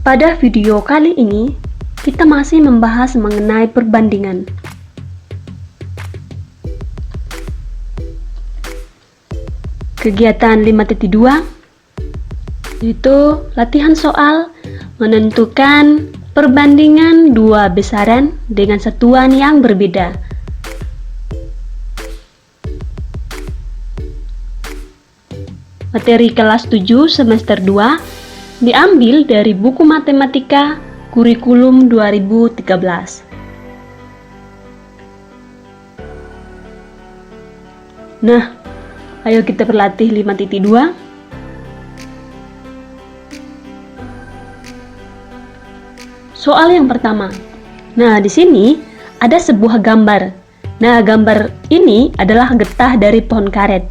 Pada video kali ini, kita masih membahas mengenai perbandingan. Kegiatan 5.2 yaitu latihan soal menentukan perbandingan dua besaran dengan satuan yang berbeda. Materi kelas 7 semester 2 diambil dari buku matematika kurikulum 2013. Nah, ayo kita berlatih 5.2. Soal yang pertama. Nah, di sini ada sebuah gambar. Nah, gambar ini adalah getah dari pohon karet.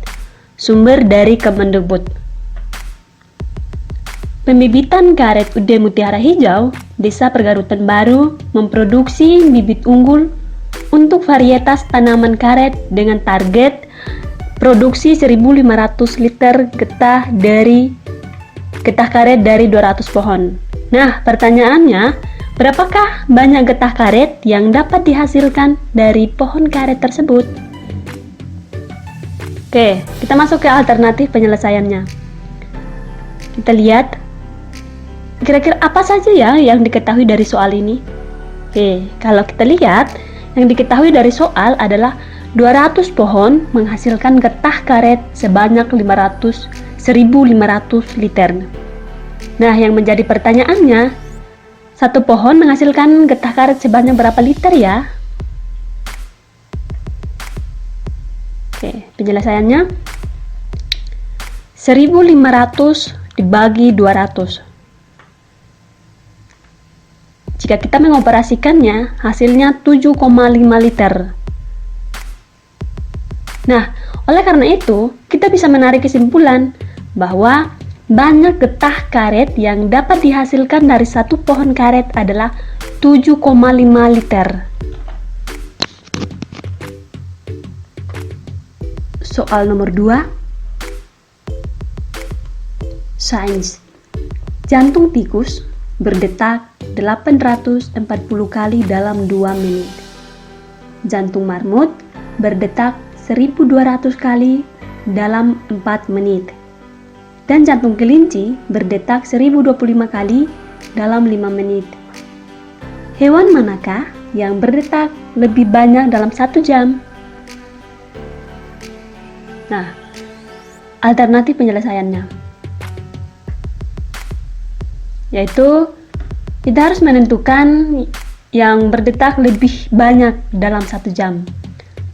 Sumber dari Kemendikbud. Pembibitan karet UD Mutiara Hijau, Desa Pergarutan Baru memproduksi bibit unggul untuk varietas tanaman karet dengan target produksi 1.500 liter getah karet dari 200 pohon. Nah, pertanyaannya, berapakah banyak getah karet yang dapat dihasilkan dari pohon karet tersebut? Oke, kita masuk ke alternatif penyelesaiannya. Kita lihat, kira-kira apa saja ya yang diketahui dari soal ini? Oke, kalau kita lihat, yang diketahui dari soal adalah 200 pohon menghasilkan getah karet sebanyak 1.500 liter. Nah, yang menjadi pertanyaannya, satu pohon menghasilkan getah karet sebanyak berapa liter ya? Oke, penyelesaiannya 1.500 dibagi 200. Jika kita mengoperasikannya, hasilnya 7,5 liter. Nah, oleh karena itu, kita bisa menarik kesimpulan bahwa banyak getah karet yang dapat dihasilkan dari satu pohon karet adalah 7,5 liter. Soal nomor 2. Sains. Jantung tikus berdetak 840 kali dalam 2 menit. Jantung marmut berdetak 1.200 kali dalam 4 menit. Dan jantung kelinci berdetak 1.025 kali dalam 5 menit. Hewan manakah yang berdetak lebih banyak dalam 1 jam? Nah, alternatif penyelesaiannya yaitu kita harus menentukan yang berdetak lebih banyak dalam 1 jam.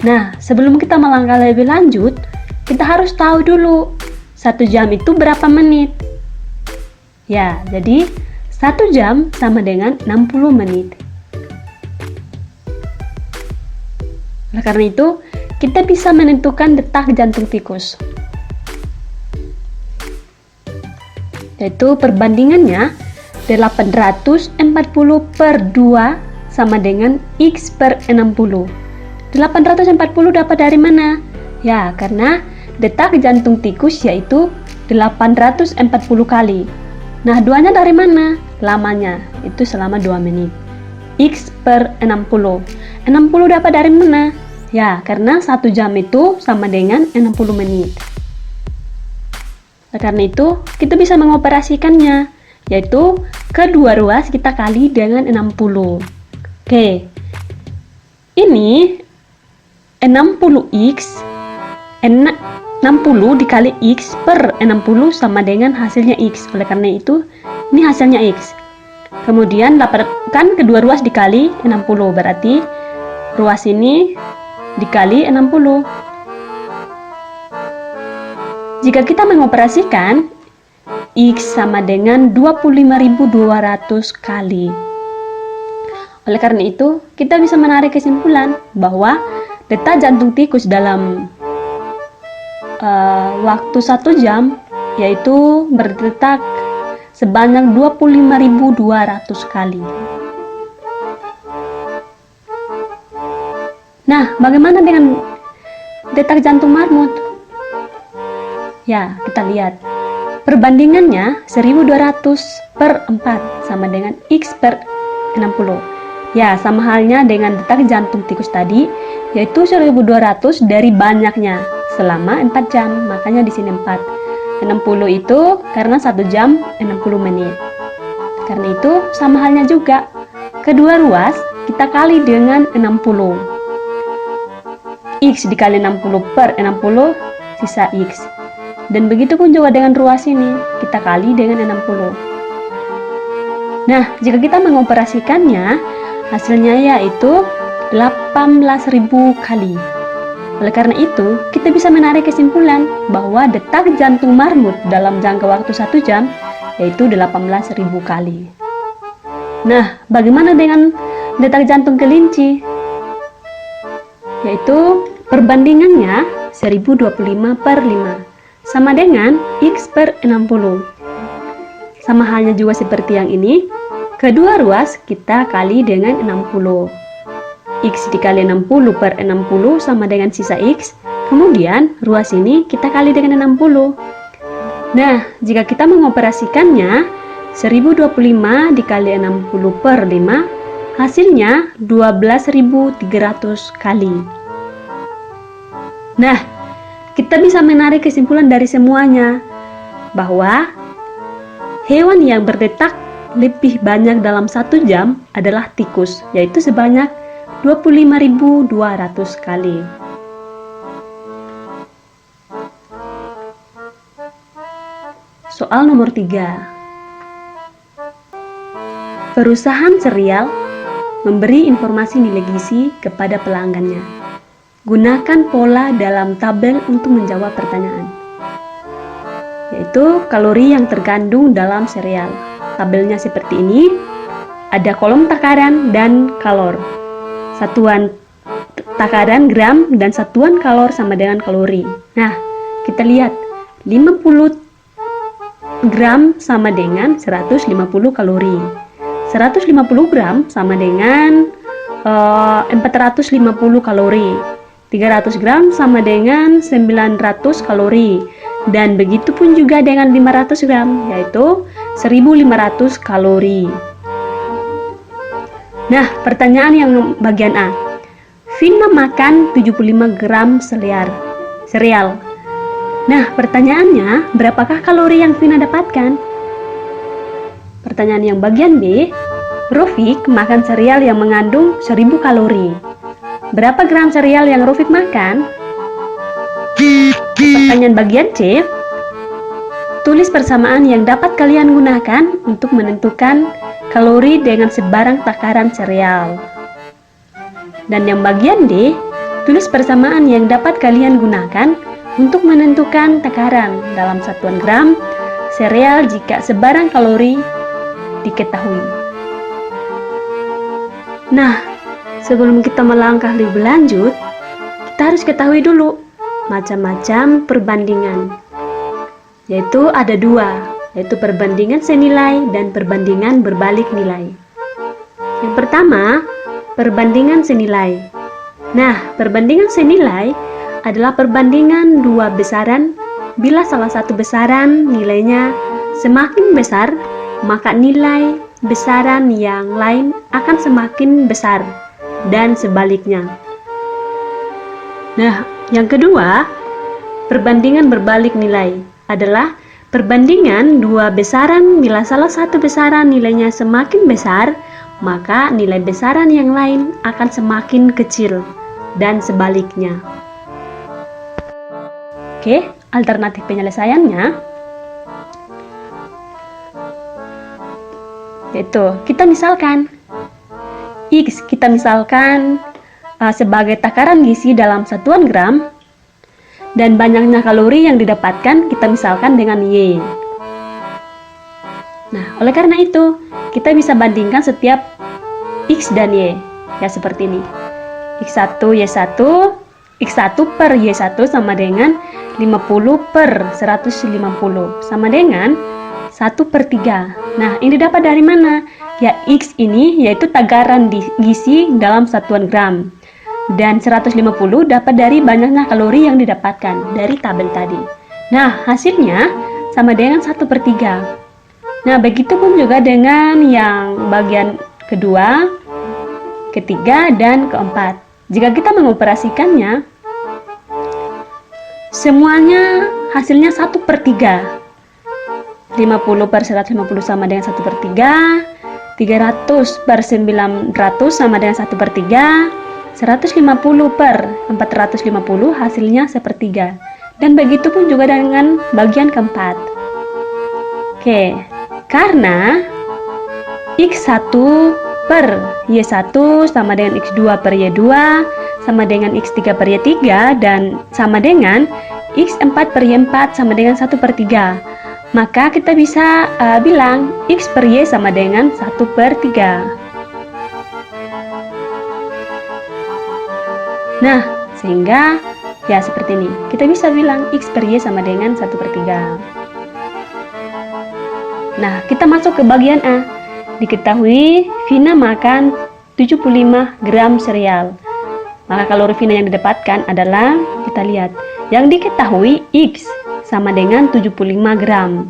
Nah, sebelum kita melangkah lebih lanjut, kita harus tahu dulu 1 jam itu berapa menit. Ya, jadi 1 jam sama dengan 60 menit. Oleh karena itu, kita bisa menentukan detak jantung tikus. Yaitu perbandingannya 840 per 2 sama dengan X per 60. 840 dapat dari mana? Ya, karena detak jantung tikus yaitu 840 kali. Nah, duanya dari mana? Lamanya, itu selama 2 menit. X per 60. 60 dapat dari mana? Ya, karena 1 jam itu sama dengan 60 menit. Karena itu, kita bisa mengoperasikannya, yaitu kedua ruas kita kali dengan 60. Oke, ini 60x, 60 dikali x per 60 sama dengan hasilnya x. Oleh karena itu, ini hasilnya x. Kemudian dapatkan kedua ruas dikali 60, berarti ruas ini dikali 60. Jika kita mengoperasikan, X sama dengan 25.200 kali. Oleh karena itu, kita bisa menarik kesimpulan bahwa detak jantung tikus dalam waktu 1 jam yaitu berdetak sebanyak 25.200 kali. Nah, bagaimana dengan detak jantung marmut? Ya, kita lihat. perbandingannya 1200 per 4 sama dengan X per 60. Ya, sama halnya dengan detak jantung tikus tadi, yaitu 1200 dari banyaknya selama 4 jam, makanya di sini 4. 60 itu karena 1 jam 60 menit. Karena itu sama halnya juga. Kedua ruas kita kali dengan 60. X dikali 60 per 60 sisa X. Dan begitu pun juga dengan ruas ini, kita kali dengan 60. Nah, jika kita mengoperasikannya, hasilnya yaitu 18.000 kali. Oleh karena itu, kita bisa menarik kesimpulan bahwa detak jantung marmut dalam jangka waktu 1 jam yaitu 18.000 kali. Nah, bagaimana dengan detak jantung kelinci? Yaitu perbandingannya 1025 per 5 sama dengan X per 60. Sama halnya juga seperti yang ini, kedua ruas kita kali dengan 60. X dikali 60 per 60 sama dengan sisa X. Kemudian ruas ini kita kali dengan 60. Nah, jika kita mengoperasikannya, 1025 dikali 60 per 5, hasilnya 12.300 kali. Nah, kita bisa menarik kesimpulan dari semuanya bahwa hewan yang berdetak lebih banyak dalam 1 jam adalah tikus, yaitu sebanyak 25.200 kali. Soal nomor 3. Perusahaan serial memberi informasi nilai gizi kepada pelanggannya. Gunakan pola dalam tabel untuk menjawab pertanyaan, yaitu kalori yang terkandung dalam serial. Tabelnya seperti ini, ada kolom takaran dan kalor. Satuan takaran gram dan satuan kalor sama dengan kalori. Nah, kita lihat 50 gram sama dengan 150 kalori. 150 gram sama dengan 450 kalori. 300 gram sama dengan 900 kalori. Dan begitu pun juga dengan 500 gram, yaitu 1500 kalori. Nah, pertanyaan yang bagian A. Vina makan 75 gram sereal. Nah, pertanyaannya, berapakah kalori yang Vina dapatkan? Pertanyaan yang bagian B. Rofik makan sereal yang mengandung 1000 kalori. Berapa gram sereal yang Rofik makan? Pertanyaan bagian C. Tulis persamaan yang dapat kalian gunakan untuk menentukan kalori dengan sebarang takaran sereal. Dan yang bagian D, tulis persamaan yang dapat kalian gunakan untuk menentukan takaran dalam satuan gram sereal jika sebarang kalori diketahui. Nah, sebelum kita melangkah lebih lanjut, kita harus ketahui dulu macam-macam perbandingan, yaitu ada 2, yaitu perbandingan senilai dan perbandingan berbalik nilai. Yang pertama, perbandingan senilai. Nah, perbandingan senilai adalah perbandingan 2 besaran. Bila salah satu besaran nilainya semakin besar, maka nilai besaran yang lain akan semakin besar, dan sebaliknya. Nah, yang kedua, perbandingan berbalik nilai adalah perbandingan 2 besaran. Bila salah satu besaran nilainya semakin besar, maka nilai besaran yang lain akan semakin kecil, dan sebaliknya. Oke, alternatif penyelesaiannya yaitu kita misalkan X kita misalkan sebagai takaran gizi dalam satuan gram, dan banyaknya kalori yang didapatkan kita misalkan dengan Y. Nah, oleh karena itu kita bisa bandingkan setiap X dan Y, ya seperti ini. X1 Y1, X1 per Y1 sama dengan 50 per 150 sama dengan 1/3. Nah, ini dapat dari mana? Ya, X ini yaitu takaran gizi dalam satuan gram. Dan 150 dapat dari banyaknya kalori yang didapatkan dari tabel tadi. Nah, hasilnya sama dengan 1/3. Nah, begitu pun juga dengan yang bagian kedua, ketiga, dan keempat. Jika kita mengoperasikannya, semuanya hasilnya 1/3. 50/150 sama dengan 1/3, 300/900 sama dengan 1/3, 150/450 hasilnya 1/3. Dan begitu pun juga dengan bagian keempat. Oke, karena X1 per Y1 sama dengan X2 per Y2 sama dengan X3 per Y3 dan sama dengan X4 per Y4 sama dengan 1/3. Maka kita bisa bilang X per Y sama dengan 1/3. Nah, sehingga ya seperti ini. Kita bisa bilang X per Y sama dengan 1/3. Nah, kita masuk ke bagian A. Diketahui Vina makan 75 gram sereal. Maka kalori Vina yang didapatkan adalah, kita lihat, yang diketahui X sama dengan 75 gram.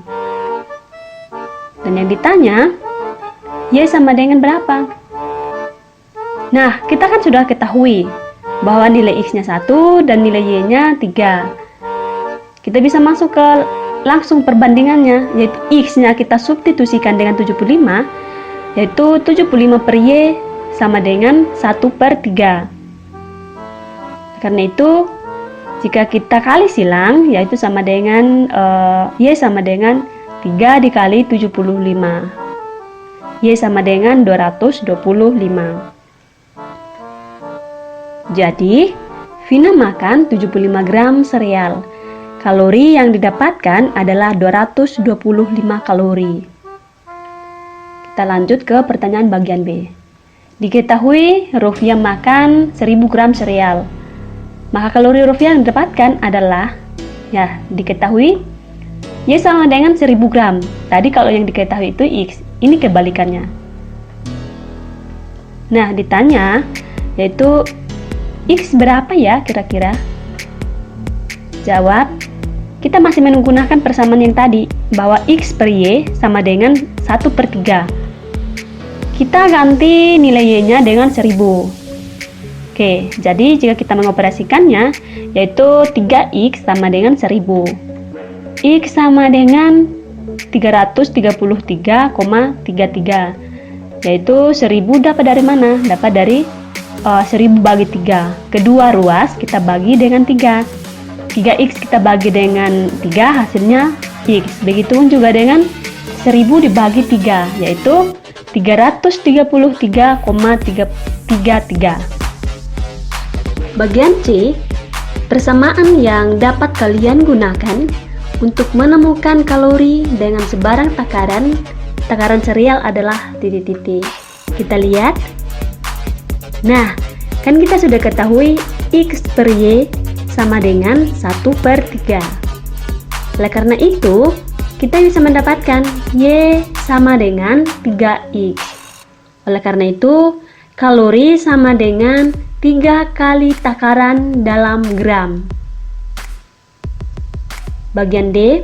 Dan yang ditanya, Y sama dengan berapa? Nah, kita kan sudah ketahui bahwa nilai X-nya 1 dan nilai Y-nya 3. Kita bisa masuk ke langsung perbandingannya, yaitu X-nya kita substitusikan dengan 75, yaitu 75 per Y sama dengan 1/3. Karena itu, jika kita kali silang, yaitu sama dengan Y sama dengan 3 dikali 75. Y sama dengan 225. Jadi, Vina makan 75 gram sereal. Kalori yang didapatkan adalah 225 kalori. Kita lanjut ke pertanyaan bagian B. Diketahui Rofia makan 1000 gram sereal. Maka kalori Rofia yang didapatkan adalah, ya, diketahui Y sama dengan 1000 gram. Tadi kalau yang diketahui itu X, ini kebalikannya. Nah, ditanya, yaitu X berapa ya kira-kira? Jawab, kita masih menggunakan persamaan yang tadi, bahwa X per Y sama dengan 1/3. Kita ganti nilai Y-nya dengan 1000. Oke, jadi jika kita mengoperasikannya, yaitu 3X sama dengan 1000. X sama dengan 333,33. Yaitu 1000 dapat dari mana? Dapat dari 1000 bagi 3. Kedua ruas kita bagi dengan 3. 3X kita bagi dengan 3, hasilnya X. Begitupun juga dengan 1000 dibagi 3, yaitu 333,33. Bagian C, persamaan yang dapat kalian gunakan untuk menemukan kalori dengan sebarang takaran sereal adalah titik-titik. Kita lihat. Nah, kan kita sudah ketahui X per Y sama dengan 1/3. Oleh karena itu, kita bisa mendapatkan Y sama dengan 3X. Oleh karena itu, kalori sama dengan 3 kali takaran dalam gram. Bagian D,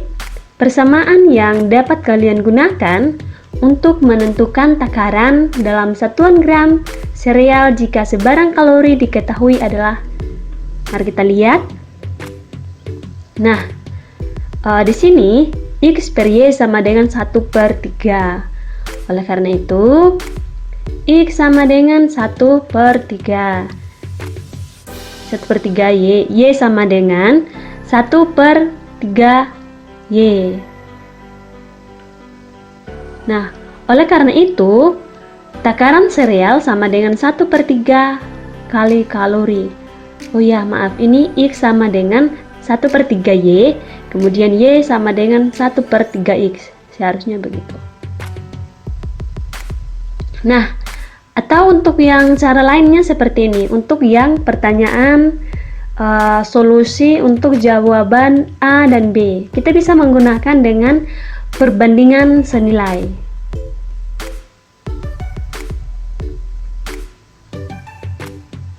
persamaan yang dapat kalian gunakan untuk menentukan takaran dalam satuan gram sereal jika sebarang kalori diketahui adalah, mari kita lihat. Nah, di sini X per Y sama dengan 1/3. Oleh karena itu, X sama dengan 1/3. 1/3 Y. Y sama dengan 1/3 Y. Nah, oleh karena itu, takaran sereal sama dengan 1/3 kali kalori. Oh ya, maaf, ini X sama dengan 1/3 Y, kemudian Y sama dengan 1/3 X. Seharusnya begitu. Nah, atau untuk yang cara lainnya seperti ini, untuk yang pertanyaan solusi untuk jawaban A dan B, kita bisa menggunakan dengan perbandingan senilai.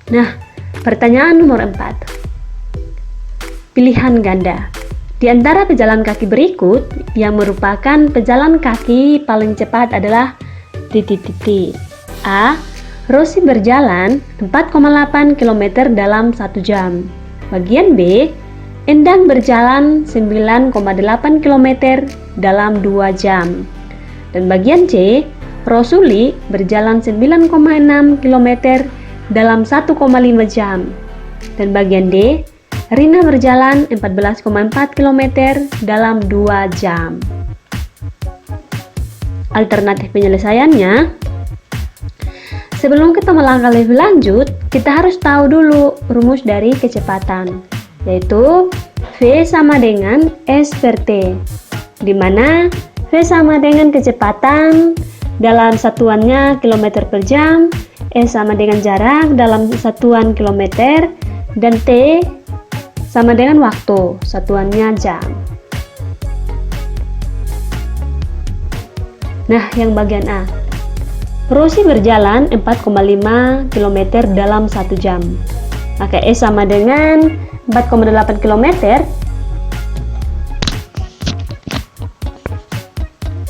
Nah, pertanyaan nomor 4. Pilihan ganda. Di antara pejalan kaki berikut, yang merupakan pejalan kaki paling cepat adalah titik-titik. A. Rosi berjalan 4,8 km dalam 1 jam. Bagian B. Endang berjalan 9,8 km dalam 2 jam. Dan bagian C. Rosuli berjalan 9,6 km dalam 1,5 jam. Dan bagian D. Rina berjalan 14,4 km dalam 2 jam. Alternatif penyelesaiannya, sebelum kita melangkah lebih lanjut, kita harus tahu dulu rumus dari kecepatan, yaitu V sama dengan S per T, di mana V sama dengan kecepatan dalam satuannya km per jam, S sama dengan jarak dalam satuan kilometer, dan T sama dengan waktu, satuannya jam. Nah, yang bagian A. Rosi berjalan 4,5 km dalam 1 jam. Maka S sama dengan 4,8 km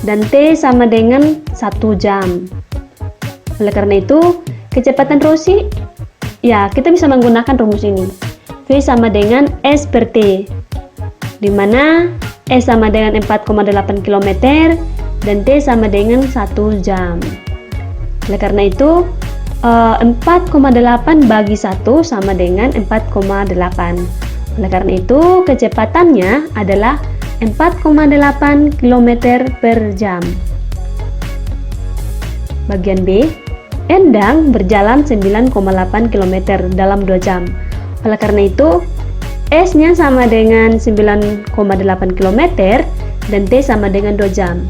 dan T sama dengan 1 jam. Oleh karena itu, kecepatan Rosi, ya kita bisa menggunakan rumus ini. V sama dengan S per T, di mana S sama dengan 4,8 km dan T sama dengan 1 jam. Oleh karena itu, 4,8 bagi 1 sama dengan 4,8. Oleh karena itu, kecepatannya adalah 4,8 km per jam. Bagian B, Endang berjalan 9,8 km dalam 2 jam. Oleh karena itu, S-nya sama dengan 9,8 km dan T sama dengan 2 jam.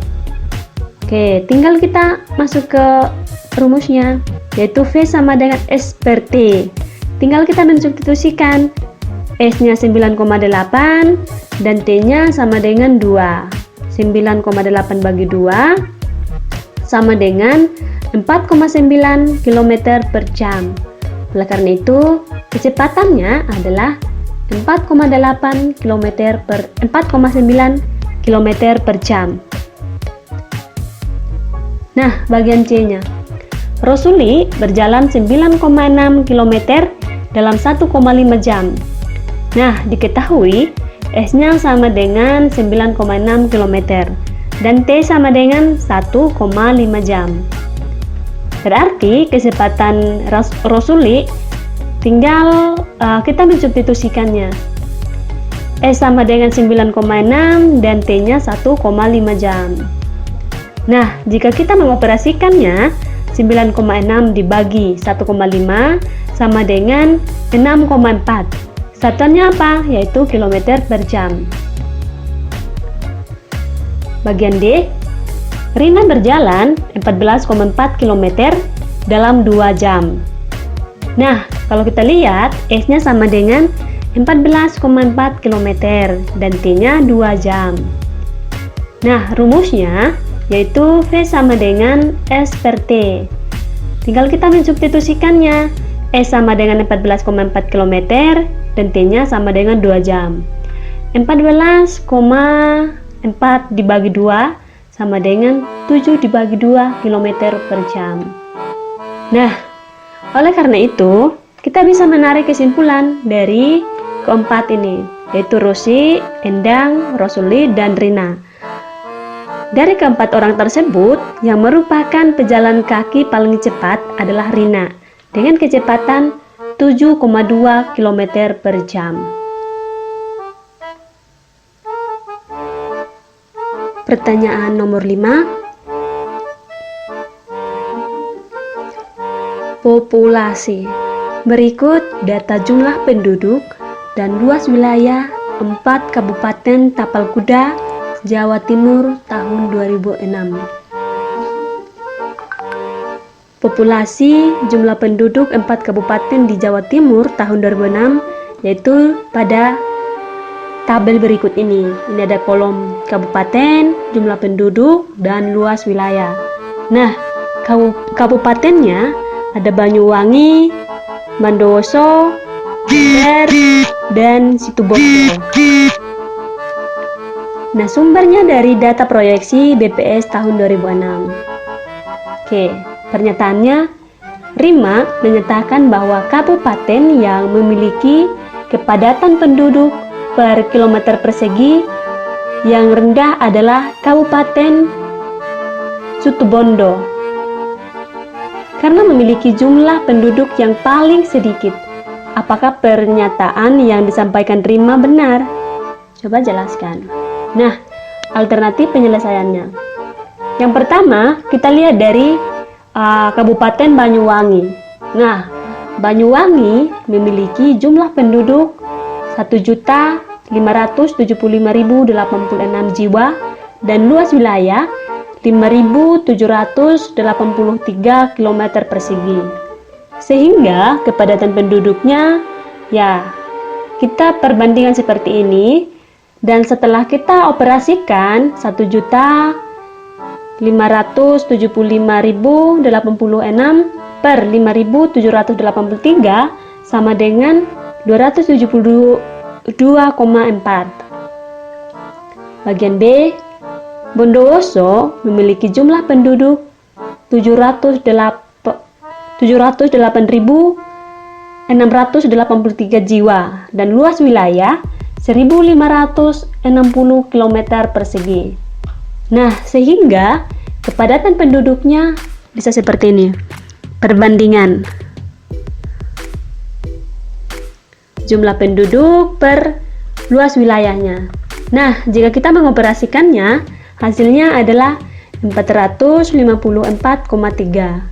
Oke, tinggal kita masuk ke rumusnya, yaitu V sama dengan S per T. Tinggal kita mensubstitusikan. S-nya 9,8 dan T-nya sama dengan 2. 9,8 bagi 2 sama dengan 4,9 km per jam. Oleh karena itu, kecepatannya adalah 4,9 km per jam. Nah, bagian C-nya. Rosuli berjalan 9,6 km dalam 1,5 jam. Nah, diketahui S-nya sama dengan 9,6 km dan T sama dengan 1,5 jam. Berarti kecepatan Rosuli tinggal kita mensubstitusikannya. S sama dengan 9,6 dan T-nya 1,5 jam. Nah, jika kita mengoperasikannya, 9,6 dibagi 1,5 sama dengan 6,4. Satuannya apa? Yaitu kilometer per jam. Bagian D, Rina berjalan 14,4 km dalam 2 jam. Nah, kalau kita lihat, S-nya sama dengan 14,4 km dan T-nya 2 jam. Nah, rumusnya yaitu V sama dengan S per T. Tinggal kita mensubstitusikannya. S sama dengan 14,4 km dan T-nya sama dengan 2 jam. 14,4 dibagi 2 sama dengan 7 dibagi 2 km per jam. Nah, oleh karena itu, kita bisa menarik kesimpulan dari keempat ini, yaitu Rosi, Endang, Rosuli, dan Rina. Dari keempat orang tersebut, yang merupakan pejalan kaki paling cepat adalah Rina, dengan kecepatan 7,2 km per jam. Pertanyaan nomor 5. Populasi. Berikut data jumlah penduduk dan luas wilayah 4 Kabupaten Tapal Kuda, Jawa Timur tahun 2006. Populasi jumlah penduduk 4 kabupaten di Jawa Timur tahun 2006 yaitu pada tabel berikut ini. Ini ada kolom kabupaten, jumlah penduduk, dan luas wilayah. Nah, kabupatennya ada Banyuwangi, Bondowoso, Jember, dan Situbondo. Nah, sumbernya dari data proyeksi BPS tahun 2006. Oke, pernyataannya, RIMA menyatakan bahwa kabupaten yang memiliki kepadatan penduduk per kilometer persegi yang rendah adalah Kabupaten Situbondo, karena memiliki jumlah penduduk yang paling sedikit. Apakah pernyataan yang disampaikan RIMA benar? Coba jelaskan. Nah, alternatif penyelesaiannya. Yang pertama, kita lihat dari Kabupaten Banyuwangi. Nah, Banyuwangi memiliki jumlah penduduk 1.575.086 jiwa dan luas wilayah 5.783 km persegi. Sehingga kepadatan penduduknya, ya, kita perbandingan seperti ini. Dan setelah kita operasikan 1.575.086 per 5.783 sama dengan 272,4. Bagian B, Bondowoso memiliki jumlah penduduk 708.683 jiwa dan luas wilayah 1.560 km persegi. Nah, sehingga kepadatan penduduknya bisa seperti ini. Perbandingan jumlah penduduk per luas wilayahnya. Nah, jika kita mengoperasikannya, hasilnya adalah 454,3.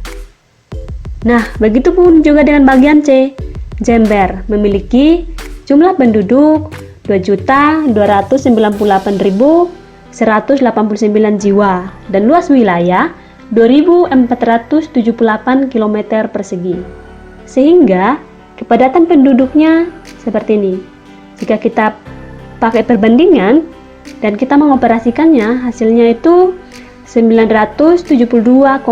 Nah, begitupun juga dengan bagian C. Jember memiliki jumlah penduduk 2.298.189 jiwa dan luas wilayah 2.478 km persegi. Sehingga kepadatan penduduknya seperti ini. Jika kita pakai perbandingan dan kita mengoperasikannya, hasilnya itu 972,4.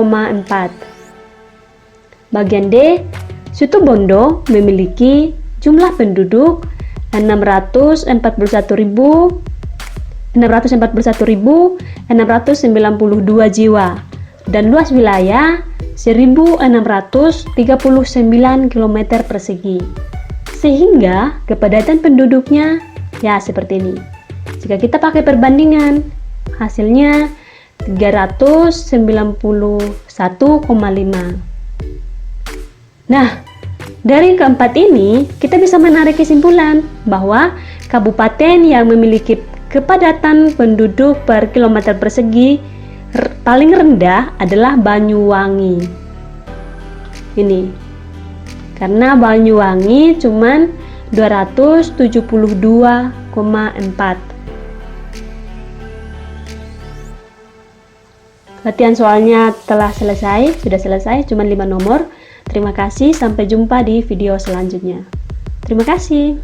Bagian D, Situbondo memiliki jumlah penduduk 641.692 jiwa dan luas wilayah 1.639 km persegi. Sehingga kepadatan penduduknya ya seperti ini. Jika kita pakai perbandingan, hasilnya 391,5. Nah, dari keempat ini, kita bisa menarik kesimpulan bahwa kabupaten yang memiliki kepadatan penduduk per kilometer persegi paling rendah adalah Banyuwangi. Ini. Karena Banyuwangi cuman 272,4. Latihan soalnya sudah selesai, cuma 5 nomor. Terima kasih, sampai jumpa di video selanjutnya. Terima kasih.